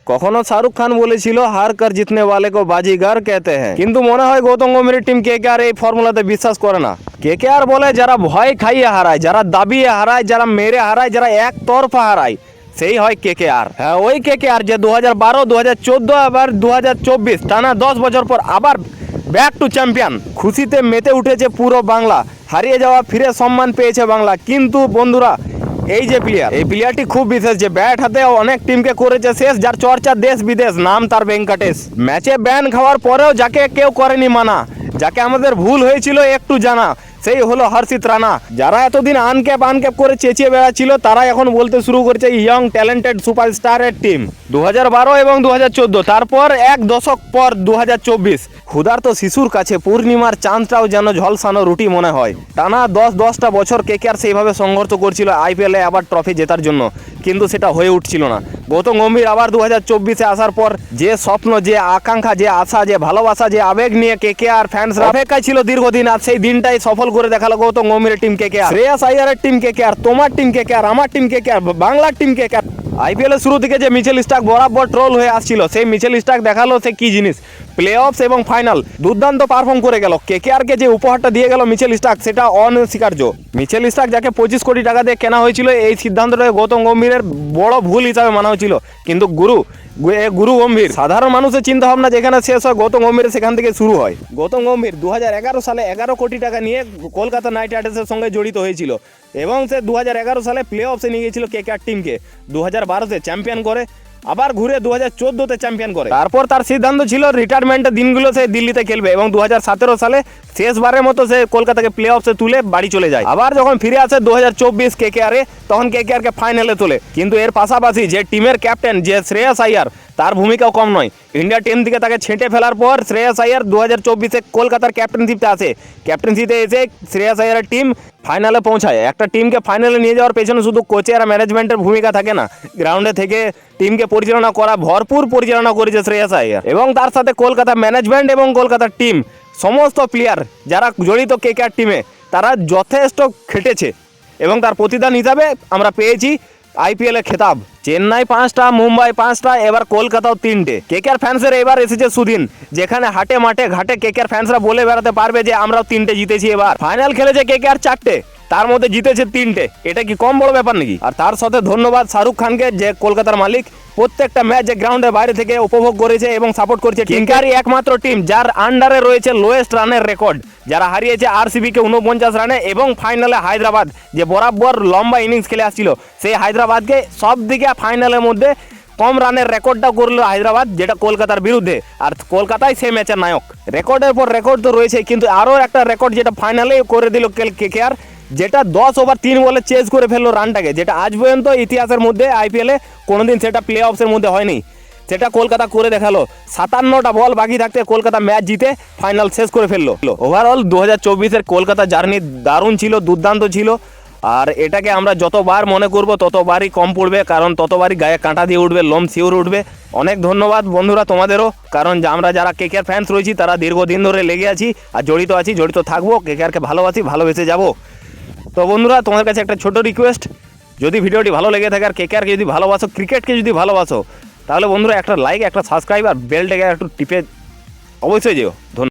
কখনো শাহরুখ খান বলেছিল হার কর জিতনে ওয়ালে কো বাজিগার कहते हैं, কিন্তু মনে হয় গৌতম গম্ভীরের টিম কেকেআর এই ফর্মুলাতে বিশ্বাস করে না। কেকেআর বলে যারা ভয় খাইয়ে হারায়, যারা দাবিয়ে হারায়, যারা মেরে হারায়, যারা একতরফা হারায়, সেই হয় কেকেআর। হ্যাঁ, ওই কেকেআর যে 2012, 2014 আবার 2024 টানা 10 বছর পর আবার ব্যাক টু চ্যাম্পিয়ন। খুশিতে মেতে উঠেছে পুরো বাংলা, হারিয়ে যাওয়া ফিরে সম্মান পেয়েছে বাংলা। কিন্তু বন্ধুরা, এই যে প্লেয়ার, এই প্লেয়ারটি খুব বিশেষ, যে ব্যাট হাতে অনেক টিমকে করেছে শেষ, যার চর্চা দেশ বিদেশ, নাম তার ভেঙ্কটেশ। ম্যাচে ব্যান খাওয়ার পরেও যাকে কেউ করেনি মানা, যাকে আমাদের ভুল হয়েছিল একটু জানা, সেই হলো হর্ষিত রানা। যারা এতদিন আনক্যাপ করে চেঁচিয়ে বেড়াচ্ছিল, তারা এখন বলতে শুরু করেছে ইয়ং ট্যালেন্টেড সুপারস্টারের টিম। 2012 এবং 2014, তারপর এক দশক পর 2024, ক্ষুধার্ত শিশুর কাছে পূর্ণিমার চাঁদটাও যেন ঝলসানো রুটি মনে হয়। টানা 10টা বছর কেকেআর সেইভাবে সংঘর্ষ করছিল আইপিএলে আবার ট্রফি জেতার জন্য, কিন্তু সেটা হয়ে উঠছিল না। গৌতম গম্ভীর আবার 2024-এ আসার পর যে স্বপ্ন, যে আকাঙ্ক্ষা, যে আশা, যে ভালোবাসা, যে আবেগ নিয়ে কেকেআর ফ্যান্সরা অপেক্ষায় ছিল দীর্ঘদিন, আর সেই দিনটাই সফল করে দেখালো গৌতম গম্ভীরের টিম কেকেআর। শ্রেয়াস আইয়ারের টিম কেকেআর, তোমার টিম কেকেআর, আমার টিম কেকেআর, বাংলার টিম কেকেআর। আইপিএল এর শুরু থেকে যে মিচেল স্টার্ক বরাবর ট্রোল হয়ে আসছিল, সেই মিচেল স্টার্ক দেখালো সে কি জিনিস। প্লে অফস এবং ফাইনাল দুর্দান্ত পারফর্ম করে গেল। কেকেআরকে যে উপহারটা দিয়ে গেল মিচেল স্টার্ক, সেটা অনস্বীকার্য। মিচেল স্টার্ক যাকে 25 কোটি টাকা দিয়ে কেনা হয়েছিল, এই সিদ্ধান্তটা গৌতম গম্ভীরের বড় ভুল হিসাবে মানা হয়েছিল। কিন্তু গুরু গম্ভীর, সাধারণ মানুষের চিন্তা ভাবনা যেখানে শেষ হয়, গৌতম গম্ভীরের সেখান থেকে শুরু হয়। গৌতম গম্ভীর 2011 সালে 11 কোটি টাকা নিয়ে কলকাতা নাইট রাইডার্সের সঙ্গে জড়িত হয়েছিল এবং সে 2011 সালে প্লে অফসে নিয়ে গিয়েছিল কেকেআর টিমকে। 2012-তে চ্যাম্পিয়ন করে, আবার ঘুরে 2014-তে চ্যাম্পিয়ন করে। তারপর তার সিদ্ধান্ত ছিল রিটায়ারমেন্টের দিনগুলো সে দিল্লিতে খেলবে এবং 2017 সালে শেষবারের মতো সে কলকাতাকে প্লে অফসে তুলে বাড়ি চলে যায়। আবার যখন ফিরে আসে 2024 কেকেআরে, তখন কেকেআরকে ফাইনালে তোলে। কিন্তু এর পাশাপাশি যে টিমের ক্যাপ্টেন, যে শ্রেয়াস আইয়ার, তার ভূমিকাও কম নয়। ইন্ডিয়া টিম থেকে তাকে ছেঁটে ফেলার পর শ্রেয়াস আইয়ার 2024-এ কলকাতার ক্যাপ্টেনশিপে আসে। ক্যাপ্টেনশিপে এসে শ্রেয়াস আইয়ারের টিম ফাইনালে পৌঁছায়। একটা টিমকে ফাইনালে নিয়ে যাওয়ার পেছনে শুধু কোচের আর ম্যানেজমেন্টের ভূমিকা থাকে না, গ্রাউন্ডে থেকে টিমকে পরিচালনা করা, ভরপুর পরিচালনা করেছে শ্রেয়াস আইয়ার। এবং তার সাথে কলকাতা ম্যানেজমেন্ট এবং কলকাতার টিম, সমস্ত প্লেয়ার যারা জড়িত কেকেআর টিমে, তারা যথেষ্ট খেটেছে এবং তার প্রতিদান হিসাবে আমরা পেয়েছি আইপিএলের খেতাব। চেন্নাই 5টা, মুম্বাই 5টা, এবার কলকাতাও 3টে। কেকেআর ফ্যান্সের এবার এসেছে সুদিন, যেখানে হাটে মাঠে ঘাটে কেকেআর ফ্যান্সরা বলে বেড়াতে পারবে যে আমরাও 3টে জিতেছি। এবার ফাইনাল খেলেছে কেকেআর 4টে, তার মধ্যে জিতেছে 3টে। এটা কি কম বড় ব্যাপার নাকি? আর তার সাথে ধন্যবাদ শাহরুখ খানকে, যে কলকাতার মালিক, প্রত্যেকটা ম্যাচ যে গ্রাউন্ডের বাইরে থেকে উপভোগ করেছে এবং সাপোর্ট করেছে। কেকেআরই একমাত্র টিম যার আন্ডারে রয়েছে লোয়েস্ট রানের রেকর্ড, যারা হারিয়েছে আরসিবিকে 49 রানে, এবং ফাইনালে হায়দ্রাবাদ, যে বরাবর লম্বা ইনিংস খেলে আসছিল, সেই হায়দ্রাবাদকে সব দিকে ফাইনালের মধ্যে কম রানের রেকর্ডটা করলো হায়দ্রাবাদ, যেটা কলকাতার বিরুদ্ধে। আর কলকাতায় সেই ম্যাচের নায়ক। রেকর্ডের পর রেকর্ড তো রয়েছে, কিন্তু আরও একটা রেকর্ড যেটা ফাইনালে করে দিল কেকেআর, যেটা 10 ওভার 3 বলে চেজ করে ফেললো রানটাকে, যেটা আজ পর্যন্ত ইতিহাসের মধ্যে আইপিএলে কোনোদিন সেটা প্লে অফসের মধ্যে হয়নি। সেটা কলকাতা করে দেখালো। 57টা বল বাকি থাকতে কলকাতা ম্যাচ জিতে ফাইনাল শেষ করে ফেললো। ওভারঅল 2024-এর কলকাতা জার্নি দারুণ ছিল, দুর্দান্ত ছিল। আর এটাকে আমরা যতবার মনে করব ততবারই কম পড়বে, কারণ ততবারই গায়ে কাঁটা দিয়ে উঠবে, লোম শিউর উঠবে। অনেক ধন্যবাদ বন্ধুরা তোমাদেরও, কারণ আমরা যারা কেকেআর ফ্যান্স রয়েছি তারা দীর্ঘদিন ধরে লেগে আছি আর জড়িত আছি, জড়িত থাকবো। কেকেআরকে ভালোবাসি, ভালোবেসে যাবো। তো বন্ধুরা, তোমাদের কাছে একটা ছোট রিকোয়েস্ট, যদি ভিডিওটি ভালো লেগে থাকে আর কেকেআরকে যদি ভালোবাসো, ক্রিকেটকে যদি ভালোবাসো, তাহলে বন্ধুরা একটা লাইক, একটা সাবস্ক্রাইব আর বেলটাকে একটু টিপে অবশ্যই যেও। ধন্যবাদ।